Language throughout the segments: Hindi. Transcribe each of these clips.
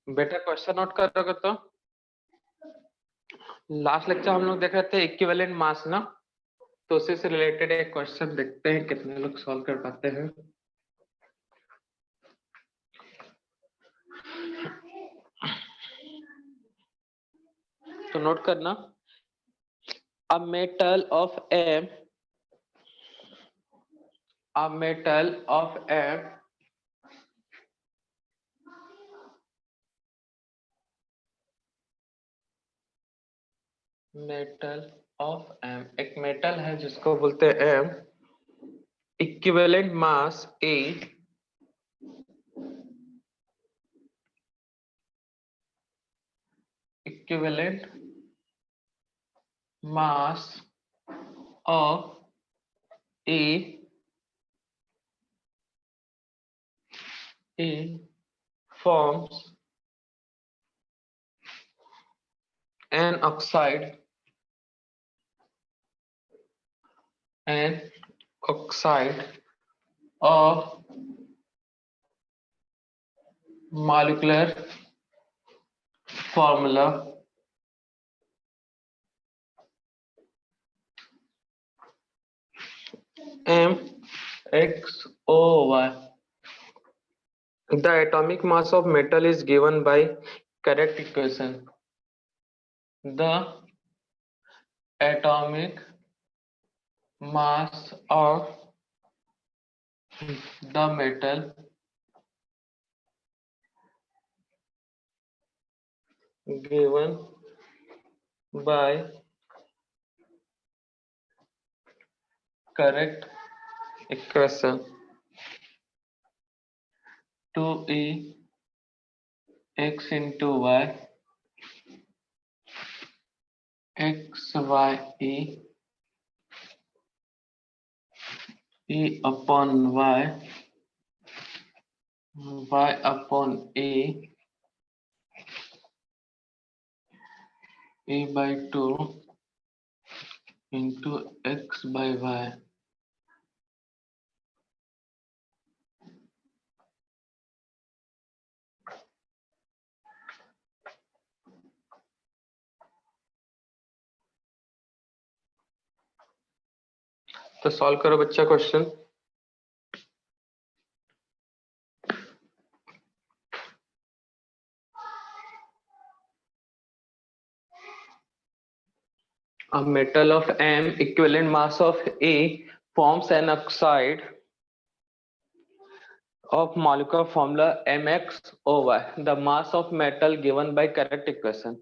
बेटा क्वेश्चन नोट कर रहे हो तो लास्ट लेक्चर हम लोग देख रहे थे इक्विवेलेंट मास ना, तो उसी से रिलेटेड एक क्वेश्चन देखते हैं कितने लोग सॉल्व कर पाते हैं। तो नोट करना, a metal of M एक मेटल है जिसको बोलते हैं M, equivalent mass A, equivalent mass of A forms an oxide of molecular formula MXOY. The atomic mass of metal is given by correct equation. The atomic mass of the metal given by correct equation 2E x into y x y e upon y y upon e by 2 into x by y. तो सॉल्व करो बच्चा question. A metal of M equivalent mass of A forms an oxide of molecular formula MXOY. The mass of metal given by correct equation.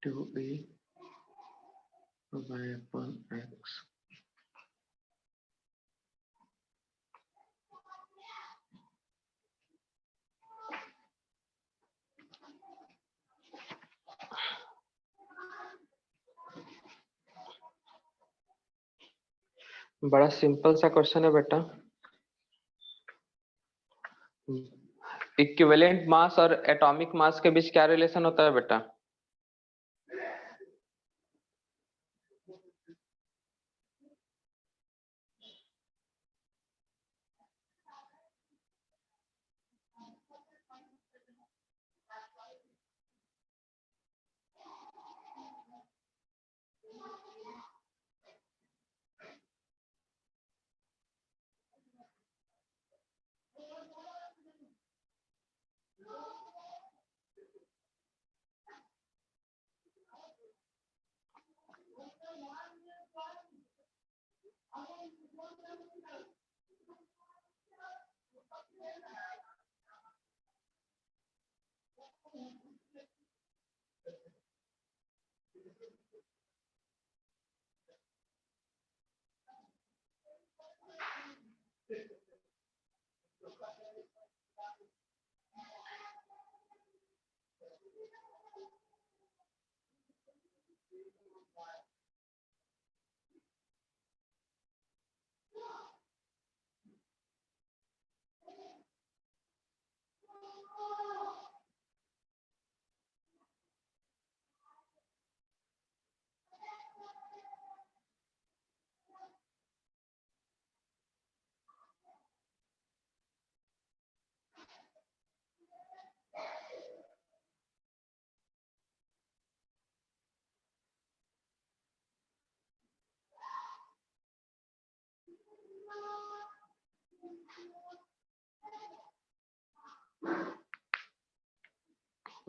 Two E y upon x. बड़ा सिंपल सा क्वेश्चन है बेटा। इक्विवेलेंट मास और एटॉमिक मास के बीच क्या रिलेशन होता है बेटा?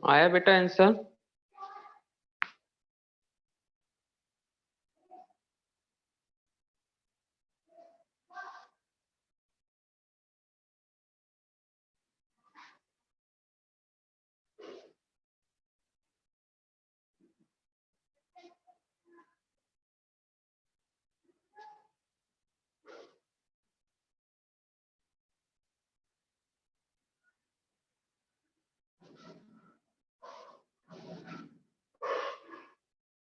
आया बेटा आंसर?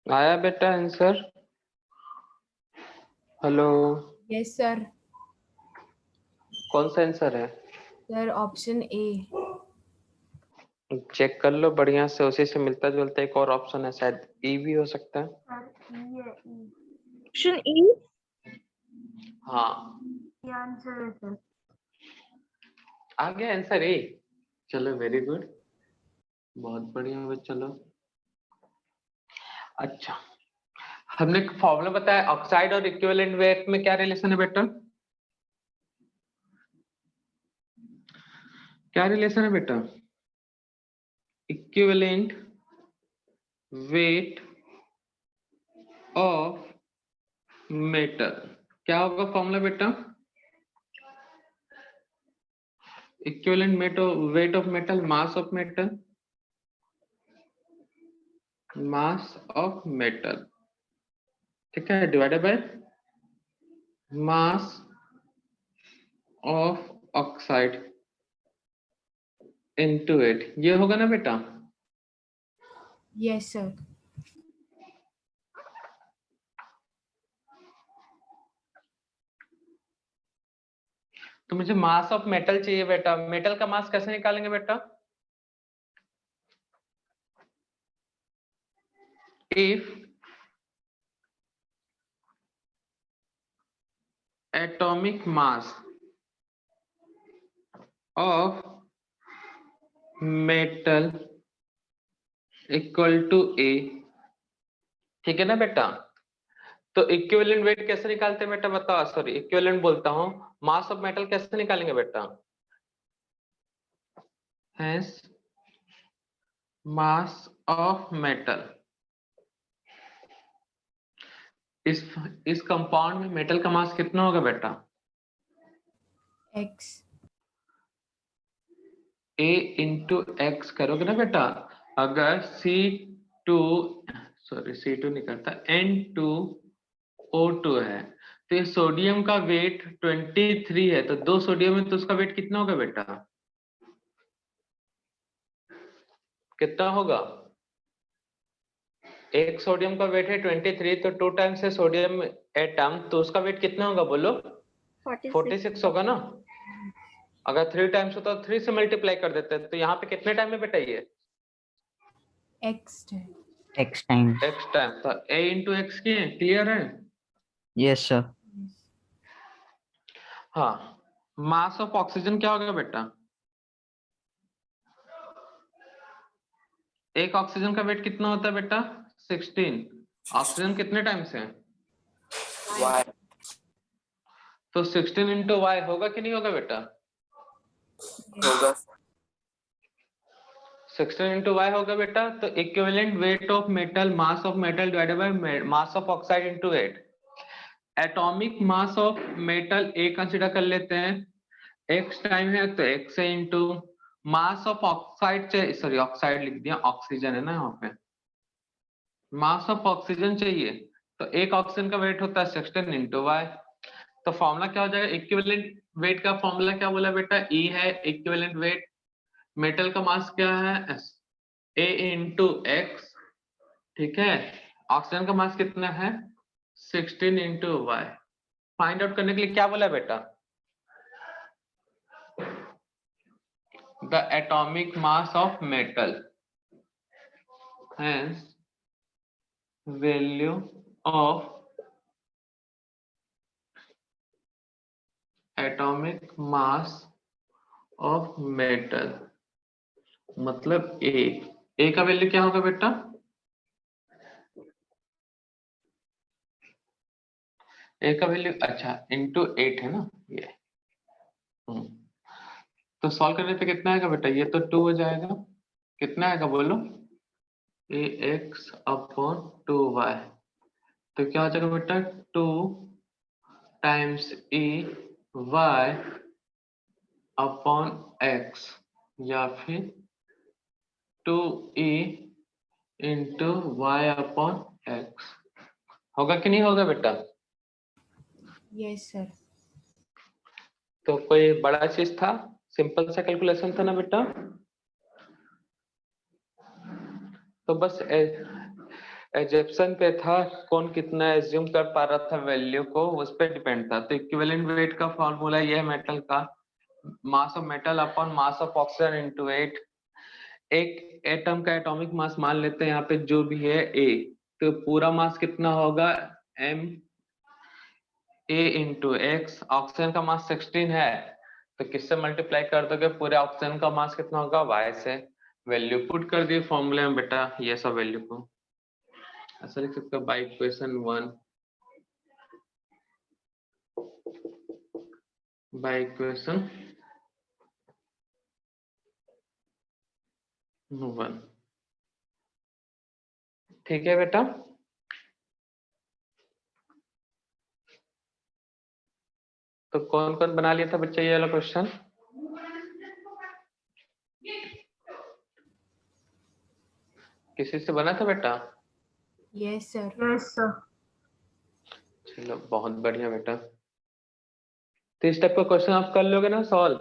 आया बेटा आंसर? Hello, yes sir. कौन सा आंसर है? Sir option A. चेक कर लो बढ़िया से, उसी से मिलता जुलता एक और ऑप्शन है, शायद ई भी हो सकता है। Option E. हाँ, ये आंसर है सर। आ गया आंसर ए। चलो वेरी गुड, बहुत बढ़िया बच्चा। चलो अच्छा, हमने एक फॉर्मूला बताया ऑक्साइड और इक्विवेलेंट वेट में क्या रिलेशन है बेटा? क्या रिलेशन है बेटा? Equivalent weight of metal. क्या होगा फॉर्मूला बेटा? Equivalent weight of metal, mass of metal, mass of metal, ठीक है, divided by mass of oxide into it. ये होगा ना बेटा? Yes sir. तो मुझे मास ऑफ मेटल चाहिए बेटा। मेटल का मास कैसे निकालेंगे बेटा? If atomic mass of metal equal to A, ठीक है ना बेटा? तो इक्विवेलेंट वेट कैसे निकालते हैं बेटा बताओ? सॉरी, इक्विवेलेंट बोलता हूं, मास ऑफ मेटल कैसे निकालेंगे बेटा? हैंस मास ऑफ मेटल, इस कंपाउंड में मेटल का मास कितना होगा बेटा? एक्स। ए इंटू एक्स करोगे ना बेटा। अगर C2, सॉरी C2 नहीं करता, N2O2 है, तो ये सोडियम का वेट 23 है, तो 2 सोडियम है तो उसका वेट कितना होगा बेटा? कितना होगा? एक सोडियम का वेट है 23, तो 2 टाइम्स है सोडियम एटम, तो उसका वेट कितना होगा बोलो? 46 होगा ना। अगर 3 टाइम्स होता तो 3 से मल्टीप्लाई कर देते हैं, तो यहाँ पे कितने टाइम में बेटा ये? X time. X time. X time, तो A इंटू एक्स की, क्लियर है? Yes sir. हाँ, मास ऑफ ऑक्सीजन क्या होगा बेटा? एक ऑक्सीजन का वेट कितना होता है बेटा? 16। ऑक्सीजन कितने टाइम्स है? वाई। तो 16 इंटू वाई होगा कि नहीं होगा बेटा? होगा। 16 इंटू वाई होगा बेटा। तो equivalent weight of metal, mass of metal divided by mass of oxide into 8। Atomic mass of metal A consider कर लेते हैं, एक्स टाइम है तो एक्स है, into mass of oxide, sorry oxide लिख दिया, ऑक्सीजन है ना यहाँ पे। मास ऑफ ऑक्सीजन चाहिए, तो एक ऑक्सीजन का वेट होता है 16 इंटू वाई। तो फॉर्मूला क्या हो जाएगा? इक्विवेलेंट वेट का फॉर्मूला क्या बोला बेटा? ई है इक्विवेलेंट वेट। मेटल का मास क्या है? ए इंटू एक्स, ठीक है। ऑक्सीजन का मास कितना है? 16 इंटू वाई। फाइंड आउट करने के लिए क्या बोला बेटा? The atomic mass of metal, hence value of atomic mass of metal, मतलब ए का वैल्यू क्या होगा बेटा? ए का वैल्यू, अच्छा, इंटू 8 है ना ये। तो सॉल्व करने पे कितना आएगा बेटा? ये तो 2 हो जाएगा, कितना आएगा बोलो? ax अपॉन 2y, तो क्या हो जाएगा बेटा? 2 times e y upon x, या फिर 2e into y upon x। होगा कि नहीं होगा बेटा? Yes, sir. तो कोई बड़ा चीज था, सिंपल सा कैलकुलेशन था ना बेटा? तो बस एजप्शन पे था, कौन कितना एज्यूम कर पा रहा था वैल्यू को, उस पर डिपेंड था। तो इक्विवेलेंट वेट का फॉर्मूला ये है मेटल का, मास of metal upon mass of oxygen into 8। एक एटम का एटॉमिक मास मान लेते हैं यहाँ पे जो भी है A, तो पूरा मास कितना होगा? m A into x. Oxygen का मास 16 है, तो किससे मल्टीप्लाई कर दोगे? पूरे ऑक्सीजन का मास कितना होगा? Y से। वैल्यू पुट कर दिए फॉर्मूले में बेटा, ये सब वैल्यू को ऐसा लिख सकते हो बाय इक्वेशन 1, बाय इक्वेशन 1। ठीक है बेटा? तो कौन कौन बना लिया था बच्चा ये वाला क्वेश्चन? किसी से बना था बेटा? Yes, sir. Yes, sir. चलो बहुत बढ़िया बेटा। तो इस टाइप का क्वेश्चन आप कर लोगे ना सॉल्व?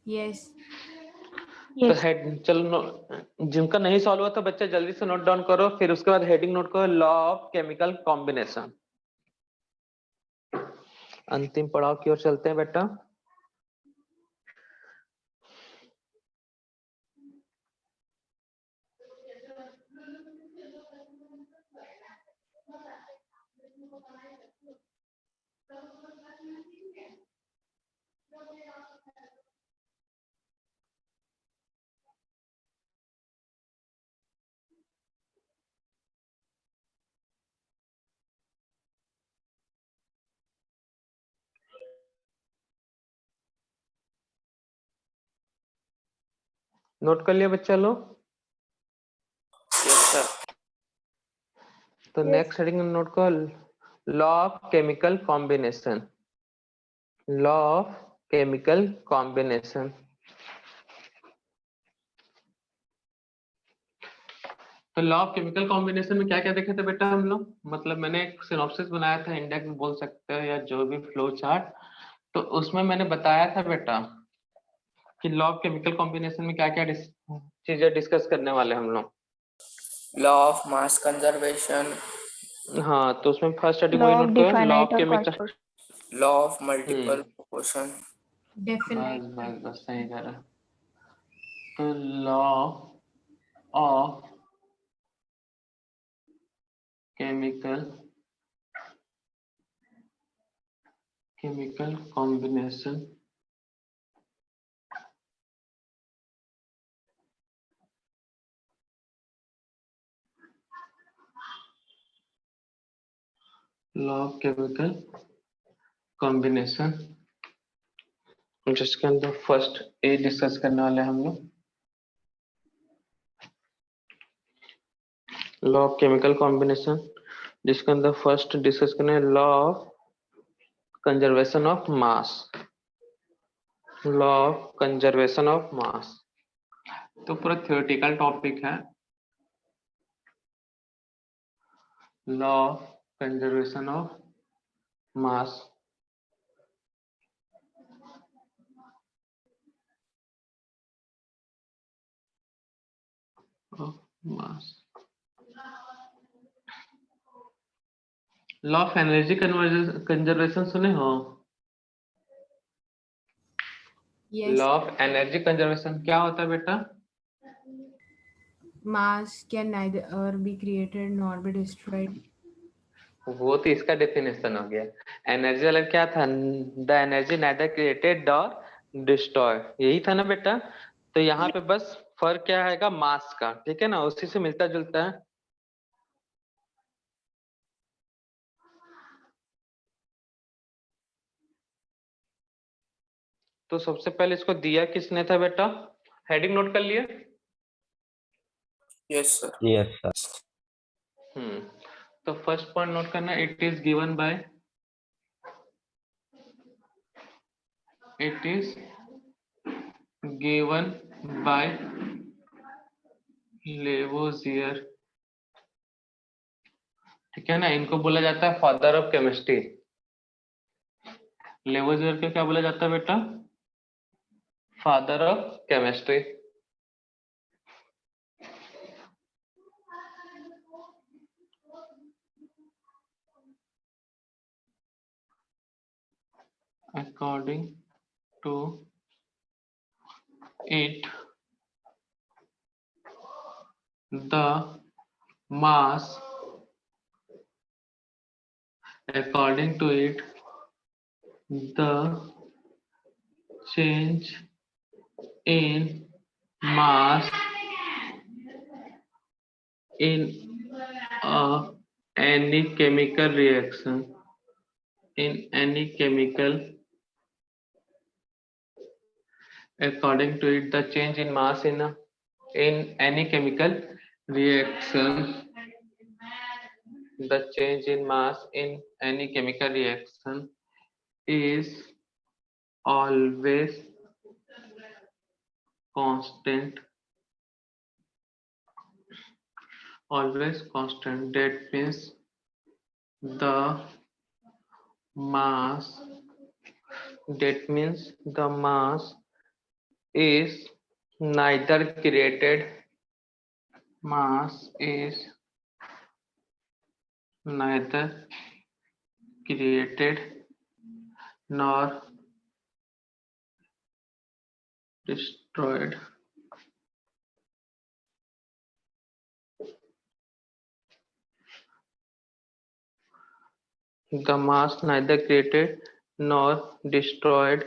Yes. तो Yes. हेड चलो जिनका नहीं सॉल्व हुआ तो बच्चे जल्दी से नोट डाउन करो, फिर उसके बाद हेडिंग नोट करो, लॉ ऑफ केमिकल कॉम्बिनेशन। अंतिम पड़ाव की ओर चलते हैं बेटा। नोट कर लिया बच्चा लोग? Yes, sir. तो नेक्स्ट हेडिंग नोट करो, law of chemical combination. Law of chemical combination. तो लॉ ऑफ केमिकल कॉम्बिनेशन में क्या क्या देखे थे बेटा हम लोग? मतलब मैंने एक सिनॉप्सिस बनाया था, इंडेक्स बोल सकते हो या जो भी फ्लो चार्ट। तो उसमें मैंने बताया था बेटा कि लॉ ऑफ केमिकल कॉम्बिनेशन में क्या क्या चीजें डिस्कस करने वाले हम लोग। Law of mass conservation, हाँ, तो उसमें फर्स्ट हेडिंग Law वही of नोट करो, law definite of or chemical. corpus. law of multiple proportion, बस Definite. बस बस सही कह रहा। तो law of chemical combination, law of chemical combination, जिसके अंदर फर्स्ट ए डिस्कस करने वाले हैं हम लोग। लॉ ऑफ केमिकल कॉम्बिनेशन जिसके अंदर फर्स्ट डिस्कस करना है law of conservation of mass. Law of conservation of mass तो पूरा थ्योरेटिकल टॉपिक है। Law of conservation of mass, law of energy conservation सुने हो? Yes. Law of energy conservation क्या होता है बेटा? Mass can neither be created nor be destroyed. वो तो इसका डेफिनेशन हो गया। एनर्जी वाला क्या था? द एनर्जी नाइदर क्रिएटेड और डिस्ट्रॉय, यही था ना बेटा? तो यहाँ पे बस फर्क क्या आएगा? मास का, ठीक है ना? उसी से मिलता जुलता है। तो सबसे पहले इसको दिया किसने था बेटा? हेडिंग नोट कर लिए? Yes, sir. Yes, sir. तो फर्स्ट पॉइंट नोट करना, it is given by Lavoisier, ठीक है ना। इनको बोला जाता है फादर ऑफ केमिस्ट्री। लेवोजियर को क्या बोला जाता है बेटा? Father of chemistry. According to it, the mass, according to it, the change in mass in any chemical reaction, according to it, the change in mass in any chemical reaction, the change in mass in any chemical reaction is always constant. That means the mass is neither created nor destroyed. The mass neither created nor destroyed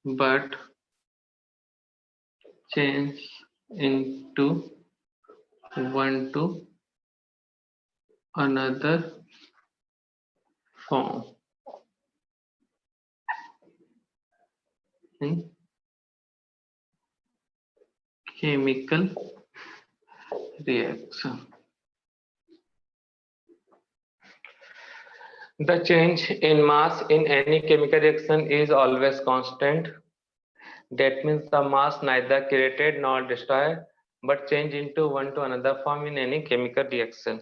but change into one to another form in chemical reaction. The change in mass in any chemical reaction is always constant. That means the mass neither created nor destroyed but change into one to another form in any chemical reaction.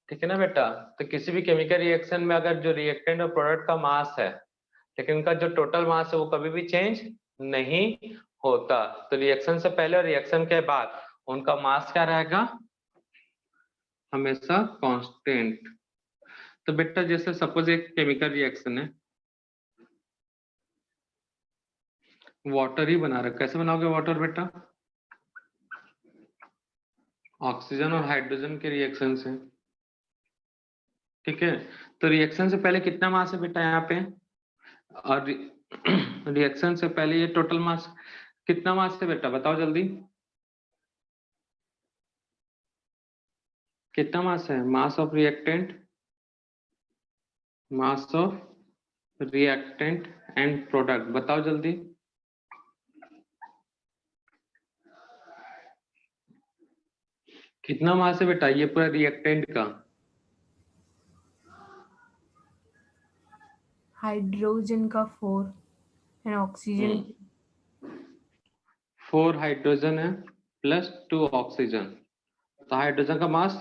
ठीक है ना बेटा। तो किसी भी केमिकल रिएक्शन में अगर जो रिएक्टेंट और प्रोडक्ट का मास है, लेकिन उनका जो टोटल मास है वो कभी भी चेंज नहीं होता। तो रिएक्शन से पहले और रिएक्शन के बाद उनका मास क्या रहेगा? हमेशा कांस्टेंट। तो बेटा जैसे सपोज एक केमिकल रिएक्शन है, वाटर ही बना रहा है। कैसे बनाओगे वाटर बेटा? ऑक्सीजन और हाइड्रोजन के रिएक्शन से, ठीक है। तो रिएक्शन से पहले कितना मास है बेटा यहाँ पे? और रिएक्शन से पहले ये टोटल मास कितना मास है बेटा? बताओ जल्दी, कितना मास है? Mass of reactant and product, बताओ जल्दी। कितना मास है बेटा ये पूरा रिएक्टेंट का? हाइड्रोजन का 4 एंड ऑक्सीजन 4 हाइड्रोजन है प्लस 2 ऑक्सीजन। तो हाइड्रोजन का मास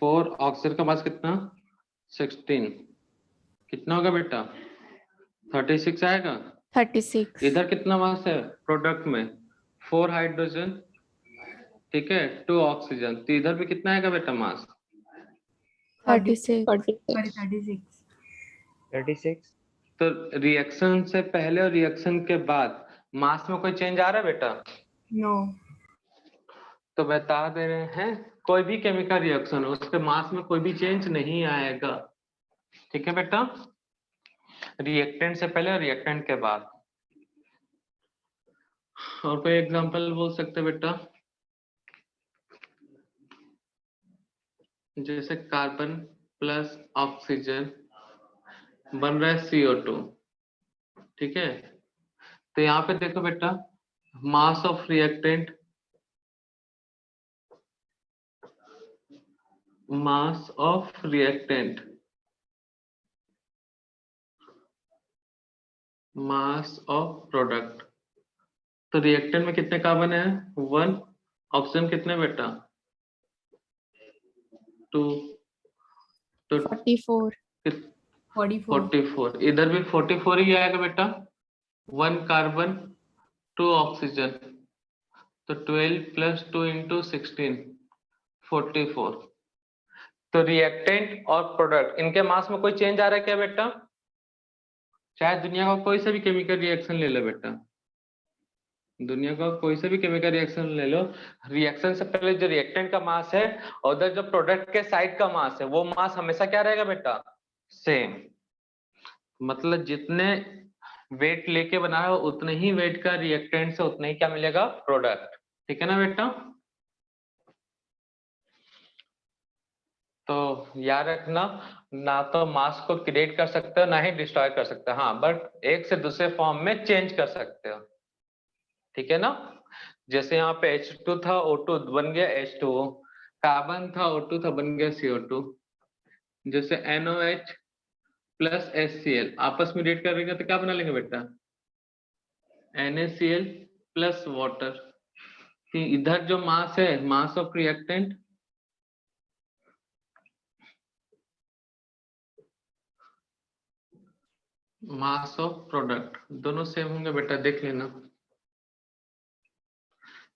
4, ऑक्सीजन का मास कितना? 16। कितना होगा बेटा? 36 आएगा। 36। इधर कितना मास है प्रोडक्ट में? 4 हाइड्रोजन, ठीक है, 2 ऑक्सीजन। तो इधर भी कितना आएगा बेटा मास? 36। 36। तो रिएक्शन से पहले और रिएक्शन के बाद मास में कोई चेंज आ रहा है बेटा? नो। तो बता दे रहे हैं कोई भी केमिकल रिएक्शन हो उसके मास में कोई भी चेंज नहीं आएगा, ठीक है बेटा। रिएक्टेंट से पहले और रिएक्टेंट के बाद। और कोई एग्जांपल बोल सकते हैं बेटा? जैसे कार्बन प्लस ऑक्सीजन बन रहा है CO2, ठीक है। तो यहाँ पे देखो बेटा, mass of reactant, mass of reactant, mass of product. तो रिएक्टेंट में कितने कार्बन है? 1। ऑक्सीजन कितने बेटा? 2। तो 44. 44. 44, इधर भी 44 ही आएगा बेटा। 1 कार्बन 2 ऑक्सीजन, तो 12 प्लस 2 इंटू 16, 44। तो रिएक्टेंट और प्रोडक्ट, इनके मास में कोई चेंज आ रहा है क्या बेटा? चाहे दुनिया का कोई सा भी केमिकल रिएक्शन ले लो बेटा, दुनिया का कोई सा भी केमिकल रिएक्शन ले लो, रिएक्शन से पहले जो रिएक्टेंट का मास है और उधर जो प्रोडक्ट के साइड का मास है, वो मास हमेशा क्या रहेगा बेटा? सेम। मतलब जितने वेट लेके बना है उतने ही वेट का रिएक्टेंट से उतना ही क्या मिलेगा? प्रोडक्ट। ठीक है ना बेटा? तो याद रखना, ना तो मास को क्रिएट कर सकते हो ना ही डिस्ट्रॉय कर सकते हो, हाँ, बट एक से दूसरे फॉर्म में चेंज कर सकते हो। ठीक है ना? जैसे यहाँ पे H2 था, O2 बन गया H2O, कार्बन था, O2 था, बन गया CO2। जैसे NOH प्लस HCl आपस में रिएक्ट करेंगे तो क्या बना लेंगे बेटा? NaCl plus water. इधर जो मास है, mass of reactant, mass of product, दोनों सेम होंगे बेटा, देख लेना।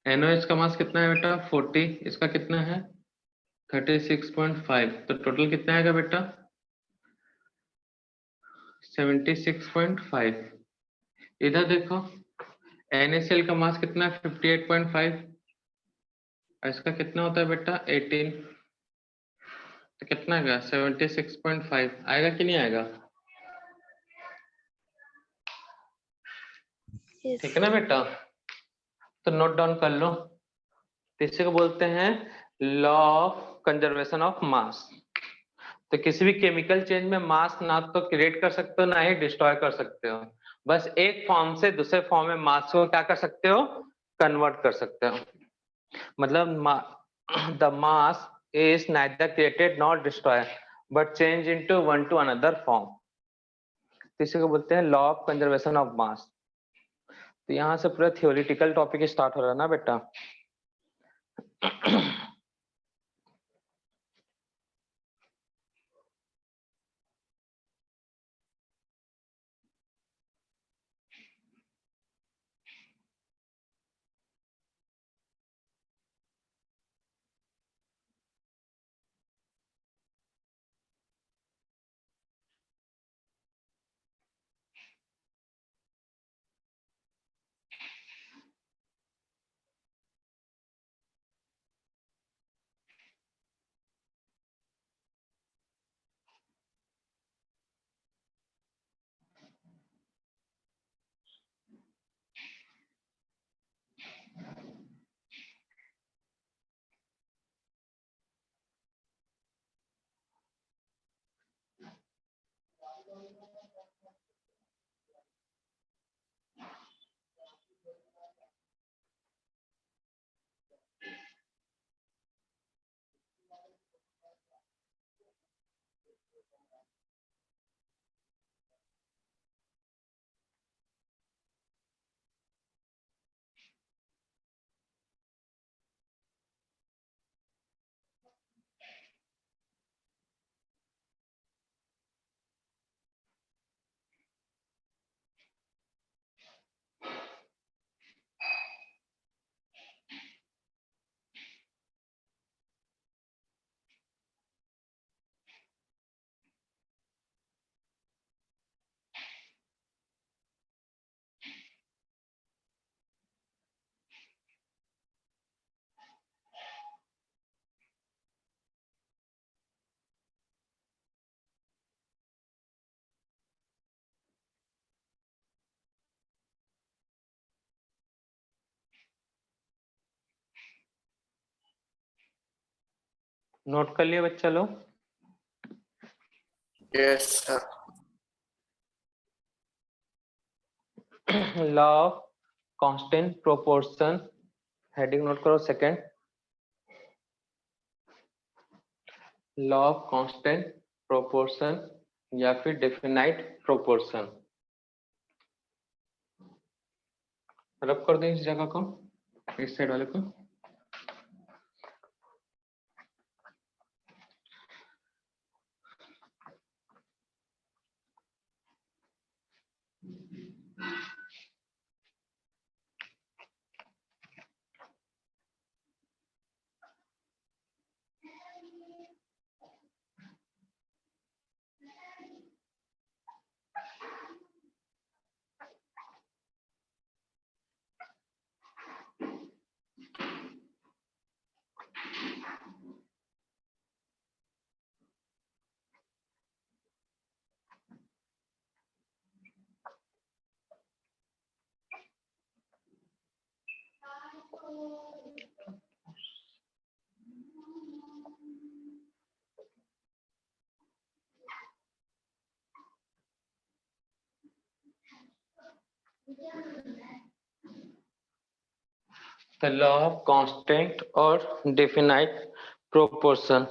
NOH का मास कितना है बेटा? 40, इसका कितना है? 36.5, तो टोटल कितना आएगा बेटा? 76.5। इधर देखो, NaCl का मास कितना है? 58.5, और इसका कितना होता है बेटा? 18, तो कितना आएगा? 76.5 आएगा कि नहीं आएगा? Yes. ठीक है ना बेटा? तो नोट डाउन कर लो। इसी को बोलते हैं law of conservation of mass. तो किसी भी केमिकल चेंज में मास ना तो क्रिएट कर सकते हो ना ही डिस्ट्रॉय कर सकते हो, बस एक फॉर्म से दूसरे फॉर्म में मास को क्या कर सकते हो? कन्वर्ट कर सकते हो। मतलब the mass is neither created nor destroyed but change into one to another form। इसी को बोलते हैं law of conservation of mass. तो यहाँ से पूरा थियोरिटिकल टॉपिक स्टार्ट हो रहा है ना बेटा। नोट कर लिए बच्चा लोग? Yes, sir. Law of constant proportion, heading note करो second. Law of constant proportion या फिर डेफिनाइट प्रोपोर्शन। रब कर दें इस जगह को, इस साइड वाले को। The law of constant or definite proportion।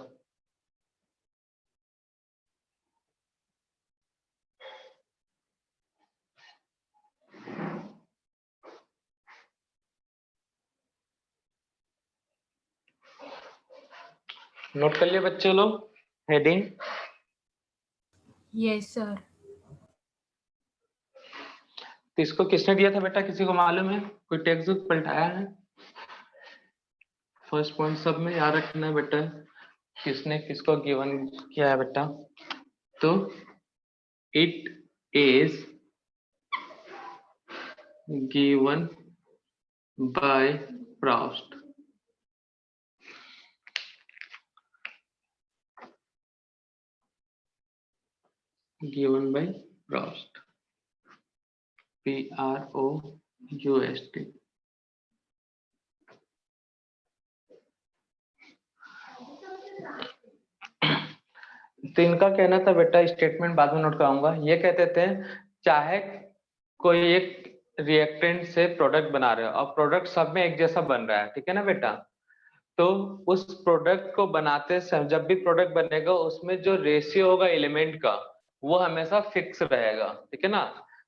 Note कर लिए बच्चे लोग हेडिंग? Yes, sir. तो इसको किसने दिया था बेटा, किसी को मालूम है? कोई टेक्स्ट बुक पलटाया है? फर्स्ट पॉइंट सब में याद रखना है बेटा, किसने किसको गिवन किया है बेटा। तो it is given by Proust. Given by Proust, PROUST। तो इनका कहना था बेटा, स्टेटमेंट बाद में नोट कराऊंगा, ये कहते थे चाहे कोई एक रिएक्टेंट से प्रोडक्ट बना रहे हो और प्रोडक्ट सब में एक जैसा बन रहा है, ठीक है ना बेटा, तो उस प्रोडक्ट को बनाते समय जब भी प्रोडक्ट बनेगा उसमें जो रेशियो होगा एलिमेंट का वो हमेशा फिक्स रहेगा, ठीक है ना।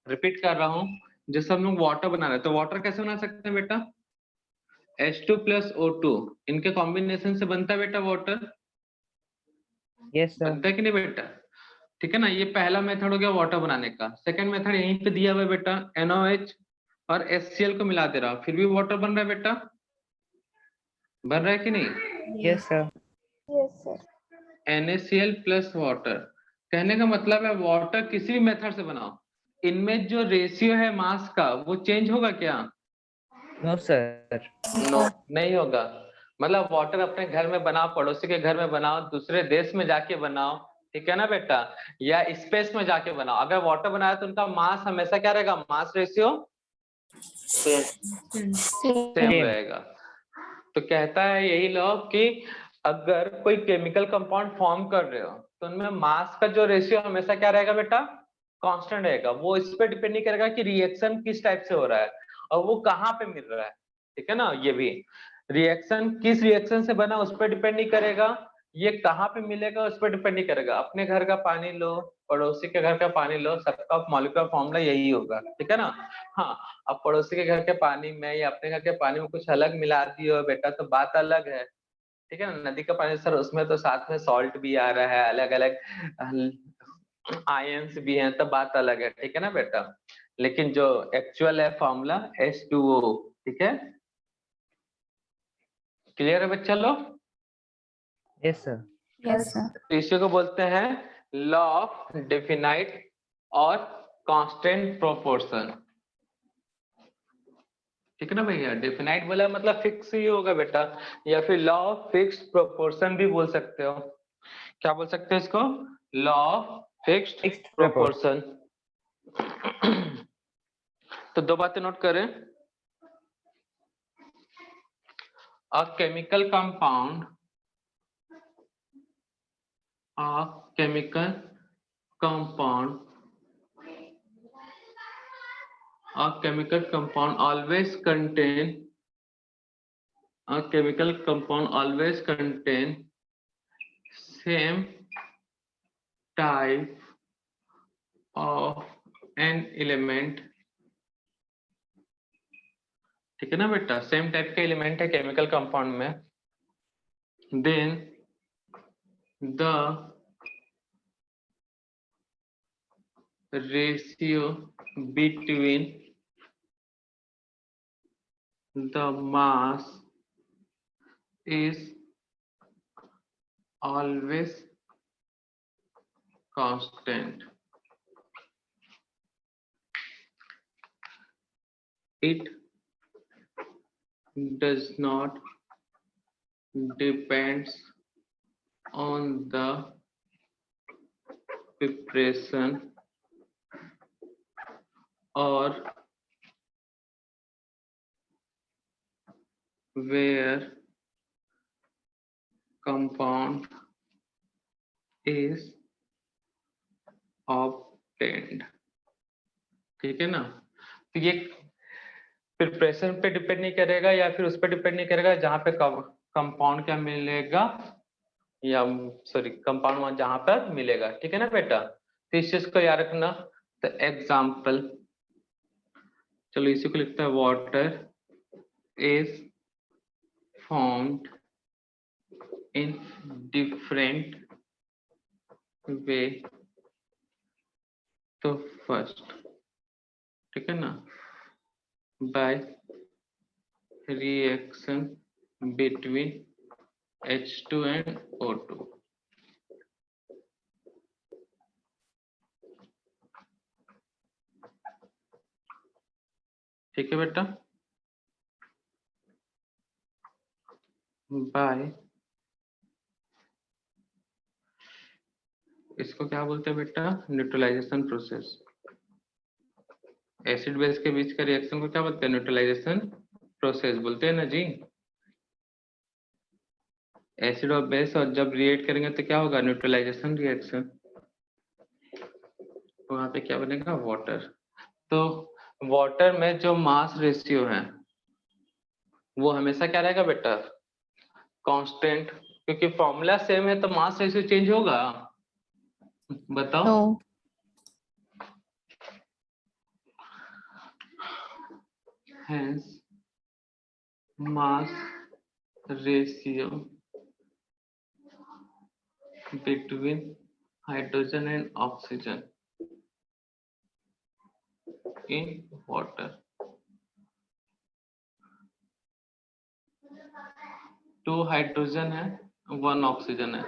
रिपीट कर रहा हूँ, जैसे हम लोग वाटर बना रहे हैं तो वाटर कैसे बना सकते हैं बेटा, H2 प्लस O2 इनके कॉम्बिनेशन से बनता है बेटा वाटर। Yes sir. बनता है कि नहीं बेटा, ठीक है ना। ये पहला मेथड हो गया वाटर बनाने का। सेकंड मेथड यहीं पे दिया हुआ है बेटा, NaOH और HCl को मिला दे रहा, फिर भी वाटर बन रहा है बेटा, बन रहा है कि नहीं? Yes sir. Yes, sir. NaCl plus water, कहने का मतलब है वाटर किसी भी मेथड से बनाओ, इनमें जो रेशियो है मास का वो चेंज होगा क्या? No sir. No. नहीं होगा। मतलब वाटर अपने घर में बनाओ, पड़ोसी के घर में बनाओ, दूसरे देश में जाके बनाओ, ठीक है ना बेटा, या स्पेस में जाके बनाओ, अगर वाटर बनाया तो उनका मास हमेशा क्या रहेगा, मास रेशियो Same. सेम रहेगा। तो कहता है यही लॉ कि अगर कोई केमिकल कंपाउंड फॉर्म कर रहे हो तो उनमें मास का जो रेशियो हमेशा क्या रहेगा बेटा, कांस्टेंट रहेगा। वो इस पे डिपेंड नहीं करेगा कि रिएक्शन किस टाइप से हो रहा है और वो कहाँ पे मिल रहा है, ठीक है ना। ये भी रिएक्शन किस रिएक्शन से बना उस पर डिपेंड नहीं करेगा, ये कहाँ पे मिलेगा उस पर डिपेंड नहीं करेगा। अपने घर का पानी लो, पड़ोसी के घर का पानी लो, सबका मॉलिक्यूलर फॉर्मूला यही होगा, ठीक है ना। हाँ, अब पड़ोसी के घर के पानी में या अपने घर के पानी में कुछ अलग मिला दियो बेटा तो बात अलग है, ठीक है ना। नदी का पानी सर उसमें तो साथ में सॉल्ट भी आ रहा है, अलग अलग आयंस भी हैं, तो बात अलग है, ठीक है ना बेटा। लेकिन जो एक्चुअल है फॉर्मूला H2O, ठीक है। क्लियर है बच्चा लोग? Yes sir. Yes, sir. तो इसी को बोलते हैं लॉ ऑफ डेफिनाइट और कांस्टेंट प्रोपोर्शन, ठीक है ना भैया। डेफिनाइट बोला मतलब फिक्स ही होगा बेटा, या फिर लॉ ऑफ फिक्स्ड प्रोपोर्शन भी बोल सकते हो। क्या बोल सकते हो इसको, लॉ ऑफ फिक्स्ड प्रोपोर्शन। तो दो बातें नोट करें, a chemical compound a chemical compound always contain same type of an element, ठीक है ना बेटा, सेम टाइप का एलिमेंट है केमिकल कंपाउंड में, then the ratio between the mass is always constant. It does not depends on the preparation or where compound is obtained, ठीक है ना। तो ये प्रिपरेशन पे डिपेंड नहीं करेगा या फिर उस पर डिपेंड नहीं करेगा जहां पे कंपाउंड क्या मिलेगा, या सॉरी कंपाउंड वहां जहां पर मिलेगा, ठीक है ना बेटा। तो इस चीज को याद रखना। तो एग्जाम्पल, चलो इसी को लिखता है, water is formed in different way, तो फर्स्ट, ठीक है ना, by reaction between H2 and O2, ठीक है बेटा, बाय, इसको क्या बोलते हैं बेटा, न्यूट्रलाइजेशन प्रोसेस। एसिड बेस के बीच का रिएक्शन को क्या बोलते हैं, न्यूट्रलाइजेशन प्रोसेस बोलते हैं ना जी। एसिड और बेस और जब रिएक्ट करेंगे तो क्या होगा, न्यूट्रलाइजेशन रिएक्शन, वहां पे क्या बनेगा, वाटर। तो वाटर में जो मास रेशियो है वो हमेशा क्या रहेगा बेटा, कांस्टेंट, क्योंकि फॉर्मूला सेम है तो मास रेशियो चेंज होगा, बताओ। No. Hence mass ratio between hydrogen and oxygen in water, 2 hydrogen है 1 ऑक्सीजन है,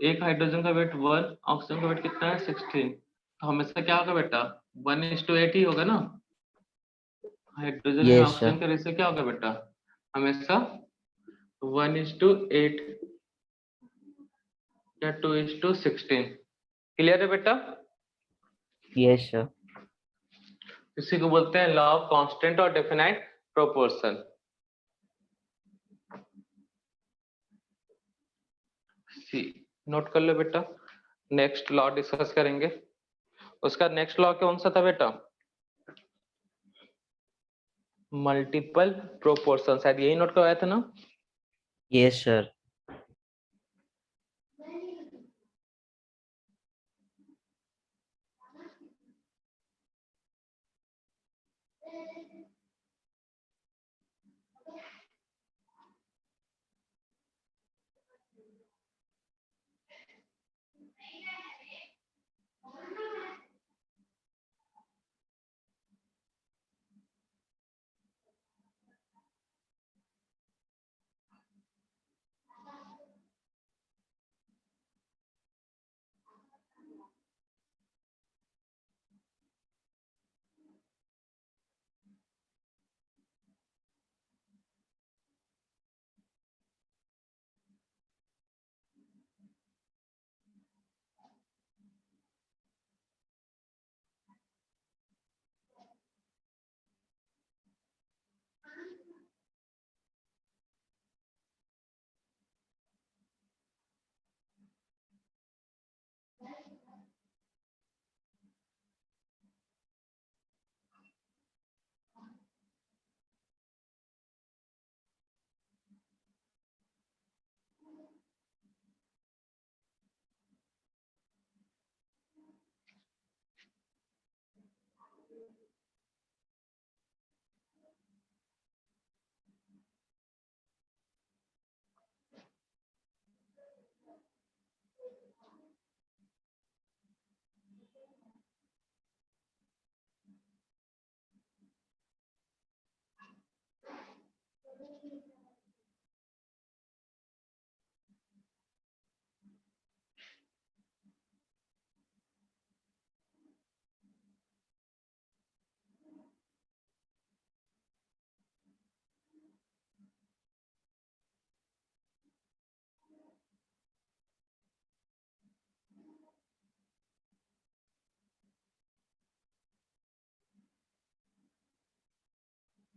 एक हाइड्रोजन का वेट 1, ऑक्सीजन का वेट कितना है 16, तो हमेशा क्या होगा बेटा 1:8 ही होगा ना। Hydrogen and Yes, oxygen sir. का रेशियो क्या होगा बेटा, हमेशा 1:8 या 2:16, क्लियर है बेटा। Yes, sir. इसी को बोलते हैं लॉ ऑफ कांस्टेंट और डेफिनाइट प्रोपोर्शन। सी नोट कर लो बेटा, नेक्स्ट लॉ डिस्कस करेंगे। उसका नेक्स्ट लॉ कौन सा था बेटा, मल्टीपल प्रोपोर्शन, शायद यही नोट करवाया था ना। Yes, sir.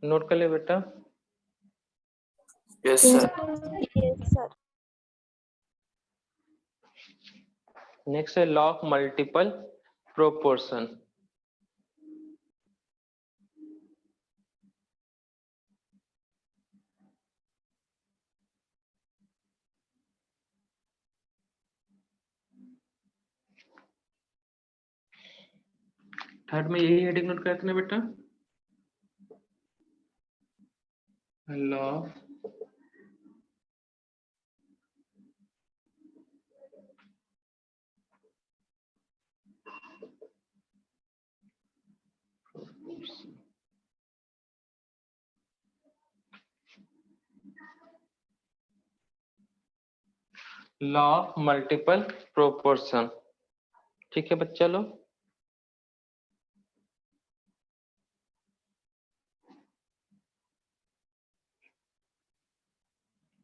नोट कर ले बेटा। Yes, sir. Yes, sir. Next है law of multiple proportion. Third में यही हेडिंग नोट करते ना बेटा, law of law of multiple proportion. ठीक है बच्चा लोग,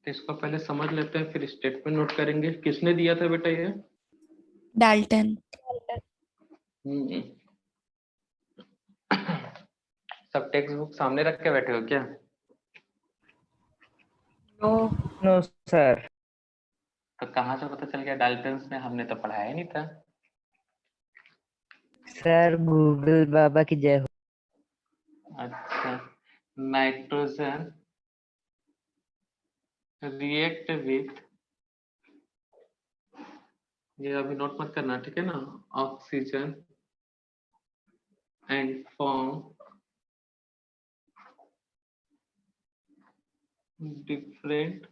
तो इसको पहले समझ लेते हैं, फिर स्टेटमेंट नोट करेंगे। किसने दिया था बेटा ये? डाल्टन। सब टेक्स्ट बुक सामने रख के बैठे हो क्या? नो। No sir. तो कहाँ से पता चल गया डाल्टन में? हमने तो पढ़ाया नहीं था। सर गूगल बाबा की जय हो। अच्छा, नाइट्रोजन रिएक्ट विथ, ये अभी नोट मत करना ठीक है ना, oxygen and form different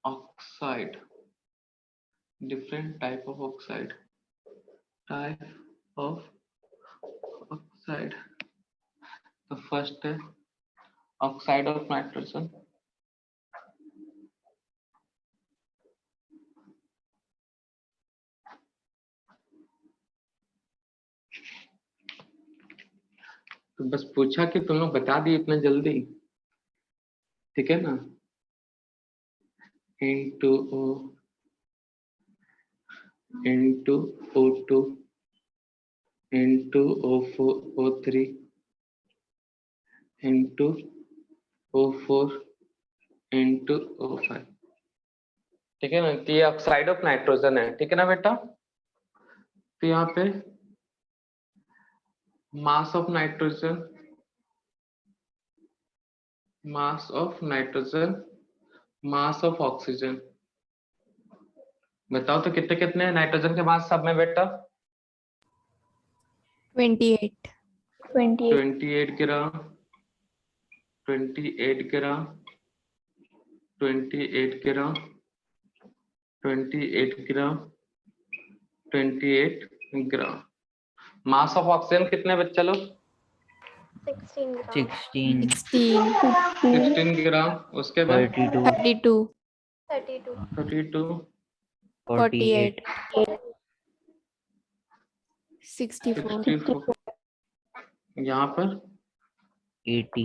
oxide, different type of oxide, type of oxide। तो फर्स्ट है ऑक्साइड ऑफ नाइट्रोजन, तो बस पूछा कि तुम लोग बता दिए इतना जल्दी, ठीक है ना। N2O N2O2 N2O4 O3 N2O4 N2O5, ठीक है ना। तो ये ऑक्साइड ऑफ नाइट्रोजन है, ठीक है ना बेटा। तो यहाँ पे mass of nitrogen, mass of nitrogen, mass of oxygen, बताओ तो कितने कितने हैं नाइट्रोजन के मास सब में बेटा? 28। 28 ग्राम, 28 ग्राम, 28 ग्राम, 28 ग्राम, 28 ग्राम। मास ऑफ ऑक्सीजन कितने बच्चे लोग? 16 16 16 ग्राम। उसके बाद 32 32 32 32 48 64 64, यहाँ पर 80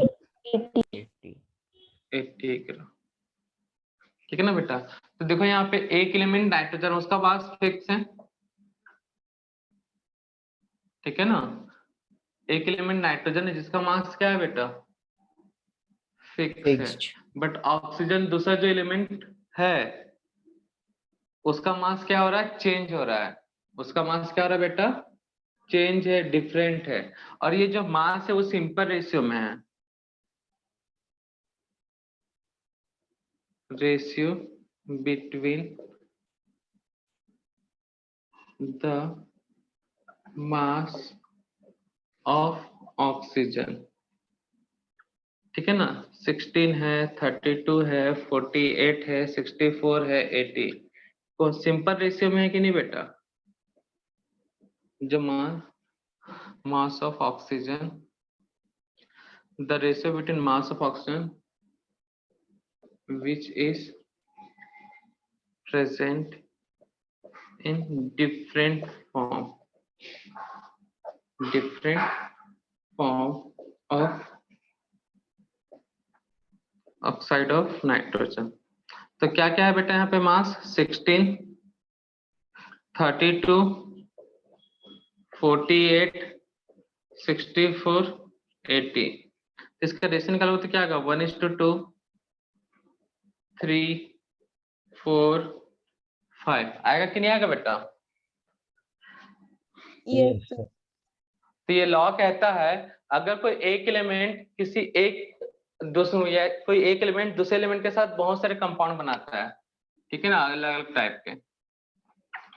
80 ग्राम, ठीक है ना बेटा। तो देखो यहाँ पे एक एलिमेंट नाइट्रोजन, उसका मास फिक्स है, ठीक है ना। एक एलिमेंट नाइट्रोजन है जिसका मास क्या है बेटा? फिक्स है। फिक्स्ड बट ऑक्सीजन दूसरा जो एलिमेंट है उसका मास क्या हो रहा है? चेंज हो रहा है। उसका मास क्या हो रहा है बेटा? चेंज है, डिफरेंट है। और ये जो मास है वो सिंपल रेशियो में है, ratio between the mass of oxygen, ठीक है ना। 16 है, 32 है, 48 है, 64 है, 80 को सिंपल रेशियो में है कि नहीं बेटा? जो mass of oxygen, the ratio between mass of oxygen which is present in different form of oxide of nitrogen। तो क्या क्या है बेटा यहाँ पे? मास 16, 32, 48, 64, 80। इसका रेशियो निकालो तो क्या आएगा 1:2, 3, 4, 5 आएगा कि नहीं आएगा बेटा? Yes, sir. तो ये लॉ कहता है अगर कोई एक एलिमेंट किसी एक दूसरे या कोई एक एलिमेंट दूसरे एलिमेंट के साथ बहुत सारे कंपाउंड बनाता है, ठीक है ना, अलग अलग टाइप के,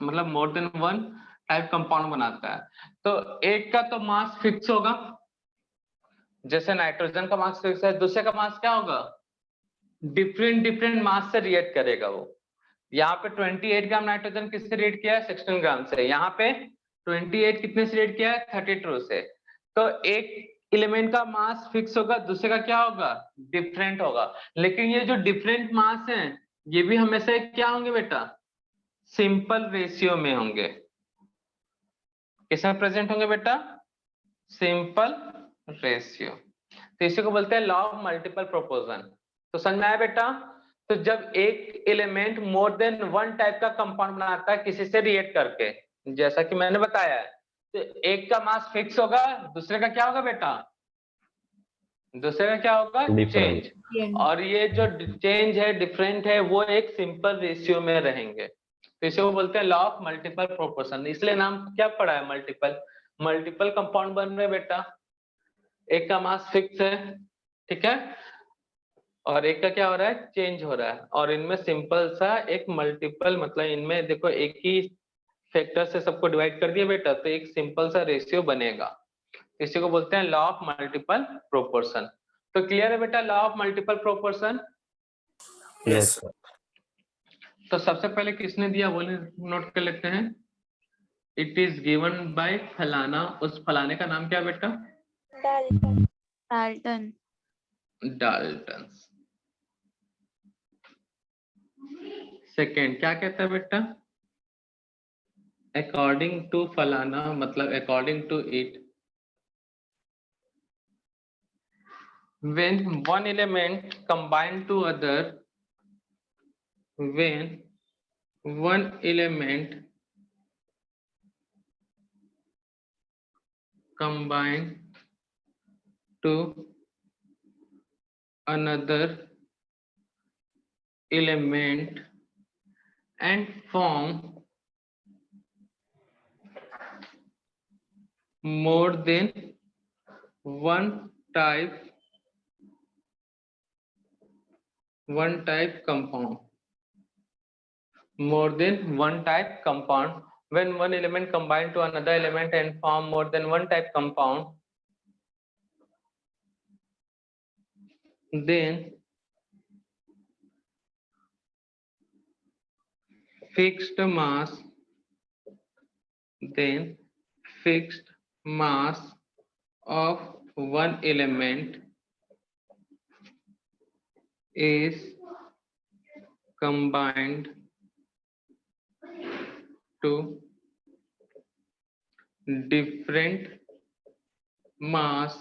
मतलब more than one type compound बनाता है, तो एक का तो मास फिक्स होगा, जैसे नाइट्रोजन का मास फिक्स है, दूसरे का मास क्या होगा, डिफरेंट डिफरेंट मास से रिएक्ट करेगा वो। यहाँ पे 28 ग्राम नाइट्रोजन किससे रिएक्ट किया है, 16 ग्राम से। यहाँ पे 28 कितने से रिएक्ट किया है, 32 से। तो एक एलिमेंट का मास फिक्स होगा, दूसरे का क्या होगा, डिफरेंट होगा। लेकिन ये जो डिफरेंट मास हैं ये भी हमेशा क्या होंगे बेटा, सिंपल रेशियो में होंगे। किसमें प्रेजेंट होंगे बेटा, सिंपल रेशियो। तो इसी को बोलते हैं लॉ ऑफ मल्टीपल प्रोपोर्शन। तो समझ में आया बेटा? तो जब एक element more than one type का कंपाउंड बनाता है किसी से रिएक्ट करके, जैसा कि मैंने बताया है, तो एक का मास फिक्स होगा, दूसरे का क्या होगा बेटा, दूसरे का क्या होगा, चेंज। और ये जो चेंज है, डिफरेंट है, वो एक सिंपल रेशियो में रहेंगे। तो इसे वो बोलते हैं लॉ ऑफ मल्टीपल प्रोपोर्शन। इसलिए नाम क्या पड़ा है, मल्टीपल। मल्टीपल कंपाउंड बन रहे बेटा, एक का मास फिक्स है, ठीक है, और एक का क्या हो रहा है, चेंज हो रहा है, और इनमें सिंपल सा एक मल्टीपल, मतलब इनमें देखो एक ही फैक्टर से सबको डिवाइड कर दिया बेटा, तो एक सिंपल सा रेशियो बनेगा। इसी को बोलते हैं लॉ ऑफ मल्टीपल प्रोपोर्शन। तो क्लियर है बेटा law of multiple proportion? Yes, sir. तो सबसे पहले किसने दिया वो नोट कर लेते हैं। इट इज गिवन बाय फलाना, उस फलाने का नाम क्या बेटा, Dalton. डाल्टन। डाल्टन। सेकेंड क्या कहता है बेटा, अकॉर्डिंग टू फलाना, मतलब according to it, when one element combine to other, when one element combine to another element and form more than one type compound, more than one type compound, when one element combine to another element and form more than one type compound, then fixed mass of one element is combined to different mass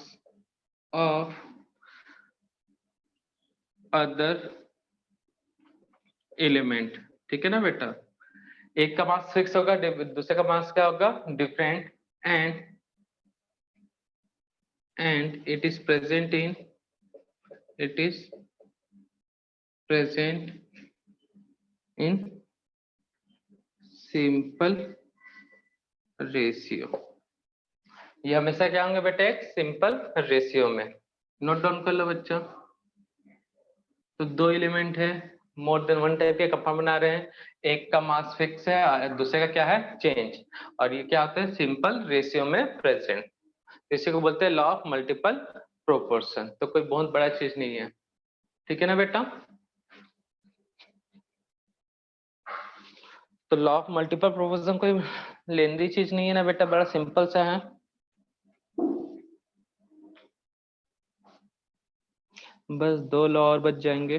of other element। ठीक है ना बेटा, एक का मास फिक्स होगा, दूसरे का मास क्या होगा, different, and it is present in simple ratio। ये हमेशा क्या होंगे बेटा, एक सिंपल रेशियो में। नोट डाउन कर लो बच्चा। तो दो एलिमेंट है, मोर देन वन टाइप के कंपाउंड बना रहे हैं, एक का मास फिक्स है और दूसरे का क्या है, चेंज, और ये क्या होता है, सिंपल रेशियो में प्रेजेंट। इसी को बोलते हैं लॉ ऑफ मल्टीपल प्रोपोर्शन। तो कोई बहुत बड़ा चीज नहीं है, ठीक है ना बेटा। तो लॉ ऑफ मल्टीपल प्रोपोर्शन कोई लेंदी चीज नहीं है ना बेटा, बड़ा सिंपल सा है। बस दो लॉ और बच जाएंगे।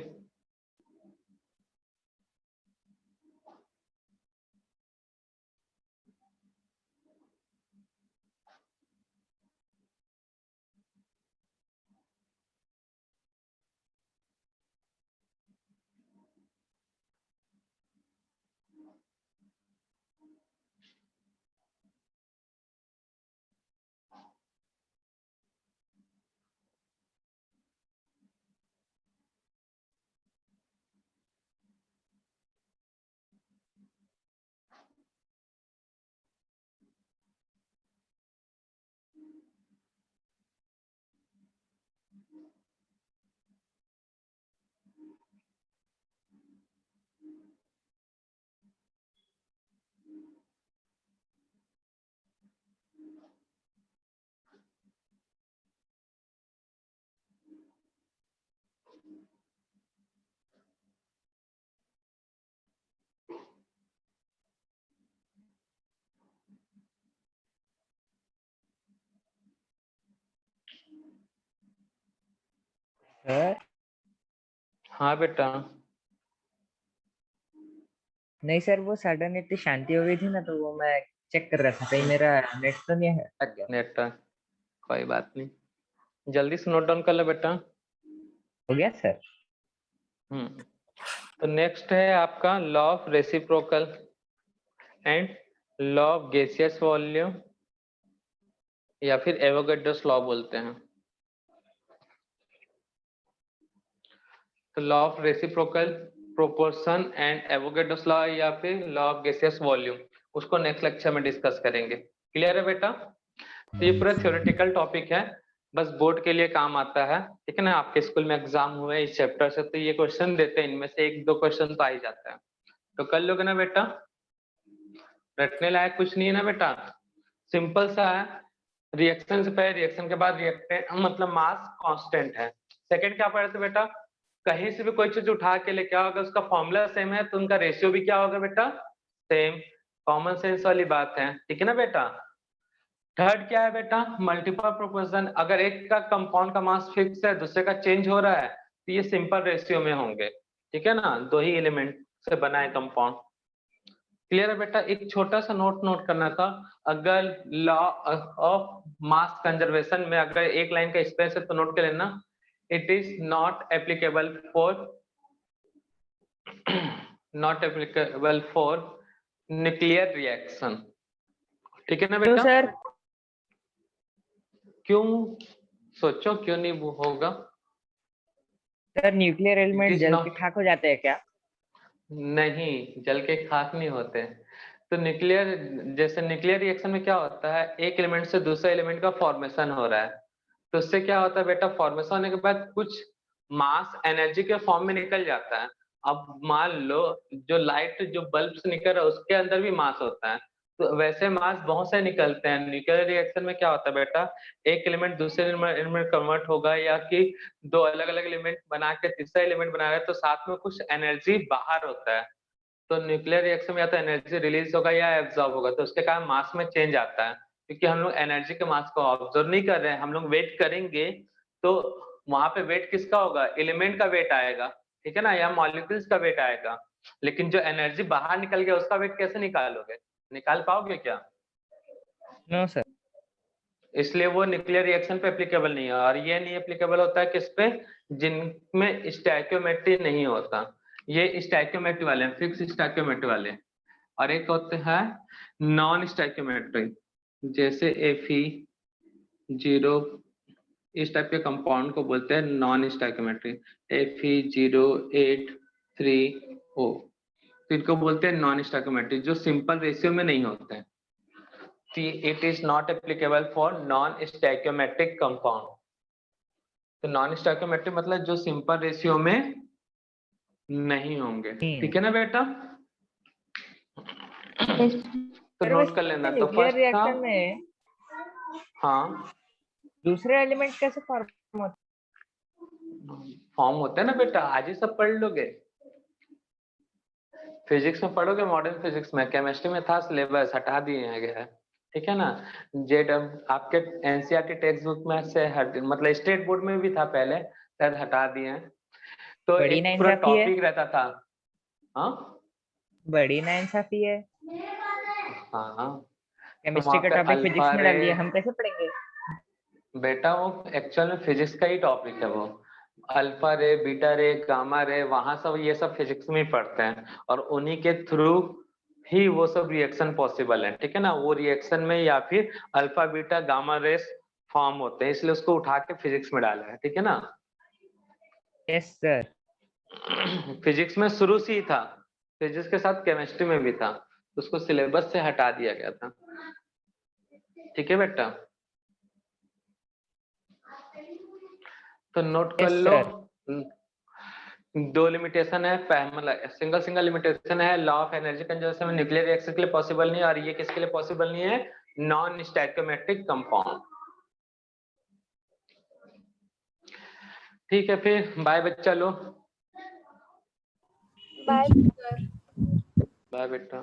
सर हाँ बेटा। नहीं सर, वो सडन इतनी शांति हो गई थी ना, तो वो मैं चेक कर रहा था कहीं मेरा नेट तो नहीं है लग गया। नेट कोई बात नहीं, जल्दी से नोट डाउन कर लो बेटा। हो गया सर। तो नेक्स्ट है आपका law of reciprocal and law of gaseous volume, या फिर एवोगैड्रोस लॉ बोलते हैं। तो law of reciprocal, proportion and Avogadro's law, या फिर लॉ ऑफ गैसियस वॉल्यूम, उसको नेक्स्ट लेक्चर में डिस्कस करेंगे। क्लियर है बेटा? तो ये पूरा थ्योरेटिकल टॉपिक है, बस बोर्ड के लिए काम आता है, ठीक है ना। आपके स्कूल में एग्जाम हुए इस चैप्टर से, तो ये क्वेश्चन देते हैं, इनमें से एक दो क्वेश्चन तो आ ही जाता है। तो कर लोगे ना बेटा? रटने लायक कुछ नहीं है ना बेटा, सिंपल सा है। रिएक्शन से पहले, रिएक्शन के बाद रिएक्टेंट मतलब मास कांस्टेंट है। सेकंड क्या पढ़े थे बेटा? कहीं से भी कोई चीज उठा के ले, क्या होगा, उसका फॉर्मूला सेम है तो उनका रेशियो भी क्या होगा बेटा? सेम। कॉमन सेंस वाली बात है, ठीक है ना बेटा। थर्ड क्या है बेटा? Multiple proportion. अगर एक का कंपाउंड का मास फिक्स है, दूसरे का चेंज हो रहा है, तो ये सिंपल रेशियो में होंगे, ठीक है ना, दो ही एलिमेंट से बना है कंपाउंड। क्लियर है बेटा? एक छोटा सा नोट करना था, अगर लॉ ऑफ मास कंजर्वेशन में अगर एक लाइन का स्पेस है तो नोट कर लेना, it is not applicable for nuclear reaction, ठीक है ना तो बेटा? सर क्यों? सोचो क्यों नहीं वो होगा? सर न्यूक्लियर एलिमेंट is जल के not- खाक हो जाते हैं क्या? नहीं, जल के खाक नहीं होते। तो न्यूक्लियर, जैसे न्यूक्लियर रिएक्शन में क्या होता है, एक एलिमेंट से दूसरे एलिमेंट का फॉर्मेशन हो रहा है, तो उससे क्या होता है बेटा, फॉर्मेशन होने के बाद कुछ मास एनर्जी के फॉर्म में निकल जाता है। अब मान लो जो लाइट जो बल्ब से निकल रहा है उसके अंदर भी मास होता है, तो वैसे मास बहुत से निकलते हैं। न्यूक्लियर रिएक्शन में क्या होता है बेटा, एक एलिमेंट दूसरे एलिमेंट कन्वर्ट होगा, या कि दो अलग अलग एलिमेंट बना के तीसरा एलिमेंट बना रहे हैं, तो साथ में कुछ एनर्जी बाहर होता है। तो न्यूक्लियर रिएक्शन में या तो एनर्जी रिलीज होगा या एब्जॉर्ब होगा, तो उसके कारण मास में चेंज आता है, क्योंकि हम लोग एनर्जी के मास को ऑब्जर्व नहीं कर रहे हैं, हम लोग वेट करेंगे, तो वहां पे वेट किसका होगा, एलिमेंट का वेट आएगा, ठीक है ना, या मॉलिक्यूल्स का वेट आएगा। लेकिन जो एनर्जी बाहर निकल गया उसका वेट कैसे निकालोगे, निकाल पाओगे क्या? No sir. इसलिए वो न्यूक्लियर रिएक्शन पे एप्लीकेबल नहीं है। और ये नहीं एप्लीकेबल होता है किस पे, जिनमें स्टैइकियोमेट्री नहीं होता, ये स्टैइकियोमेट्री वाले हैं, फिक्स स्टैइकियोमेट्री वाले। और एक होते हैं नॉन स्टैइकियोमेट्री, जैसे Fe0, इस टाइप के कंपाउंड को बोलते हैं नॉन स्टैइकियोमेट्री। Fe083O, तो इनको बोलते हैं नॉन स्टैइकियोमेट्री, जो सिंपल रेशियो में नहीं होते हैं। It is not applicable for non-stoichiometric compound। तो नॉन स्टोइकियोमेट्रिक मतलब जो सिंपल रेशियो में नहीं होंगे, ठीक है ना बेटा? तो सर नोट कर लेना। तो न्यूक्लियर फर्स्ट था, रिएक्शन में हाँ दूसरे एलिमेंट कैसे फॉर्म होते फॉर्म होता है ना बेटा, आज ही सब पढ़ लोगे, फिजिक्स में पढ़ोगे, मॉडर्न फिजिक्स में। केमिस्ट्री में था सिलेबस, हटा दिए गया है, ठीक है ना। जेड आपके एनसीईआरटी टेक्स्ट बुक में से मतलब स्टेट बोर्ड में भी था पहले, शायद हटा दिए हैं। तो बड़ी एक पूरा नाइंसाफी है। टॉपिक रहता था। हाँ बड़ी नाइंसाफी है। हाँ, तो केमिस्ट्री वहाँ का पे टॉपिक अल्फा फिजिक्स में रे, डाल दिया, हम कैसे पढ़ेंगे? बेटा वो एक्चुअल में फिजिक्स का ही टॉपिक है वो। अल्फा रे, बीटा रे, गामा रे, वहां सब ये सब फिजिक्स में ही पढ़ते हैं, और उन्हीं के थ्रू ही वो सब रिएक्शन पॉसिबल है, ठीक है ना। वो रिएक्शन में या फिर alpha beta gamma rays form होते हैं, इसलिए उसको उठा के फिजिक्स में डाला है, ठीक है ना। Yes sir. फिजिक्स में शुरू से ही था, फिजिक्स के साथ केमिस्ट्री में भी था, उसको सिलेबस से हटा दिया गया था, ठीक है बेटा। तो नोट कर Yes, लो। sir. दो लिमिटेशन है, मतलब सिंगल लिमिटेशन है, लॉ ऑफ एनर्जी कंजर्वेशन में न्यूक्लियर रिएक्शन के लिए पॉसिबल नहीं है, और ये किसके लिए पॉसिबल नहीं है, नॉन स्टैइकोमेट्रिक कंपाउंड। ठीक है, फिर बाय बच्चा लो। Bye Thank you, sir. Bye बेटा।